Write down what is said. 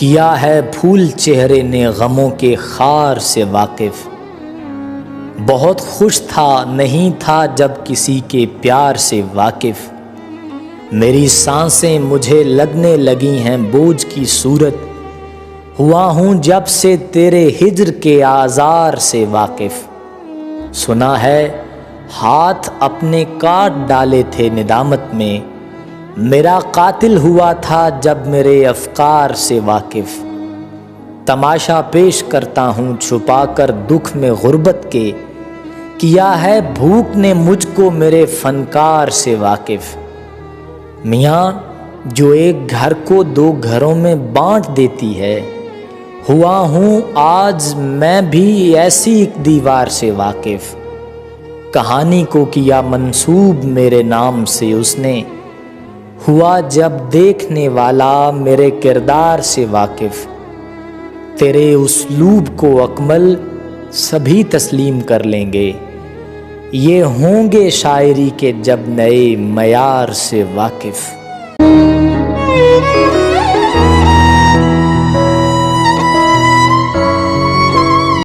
کیا ہے پھول چہرے نے غموں کے خار سے واقف۔ بہت خوش تھا نہیں تھا جب کسی کے پیار سے واقف۔ میری سانسیں مجھے لگنے لگی ہیں بوجھ کی صورت، ہوا ہوں جب سے تیرے ہجر کے آزار سے واقف۔ سنا ہے ہاتھ اپنے کاٹ ڈالے تھے ندامت میں، میرا قاتل ہوا تھا جب میرے افکار سے واقف۔ تماشا پیش کرتا ہوں چھپا کر دکھ میں غربت کے، کیا ہے بھوک نے مجھ کو میرے فنکار سے واقف۔ میاں جو ایک گھر کو دو گھروں میں بانٹ دیتی ہے، ہوا ہوں آج میں بھی ایسی ایک دیوار سے واقف۔ کہانی کو کیا منسوب میرے نام سے اس نے، ہوا جب دیکھنے والا میرے کردار سے واقف۔ تیرے اسلوب کو اکمل سبھی تسلیم کر لیں گے، یہ ہوں گے شاعری کے جب نئے معیار سے واقف۔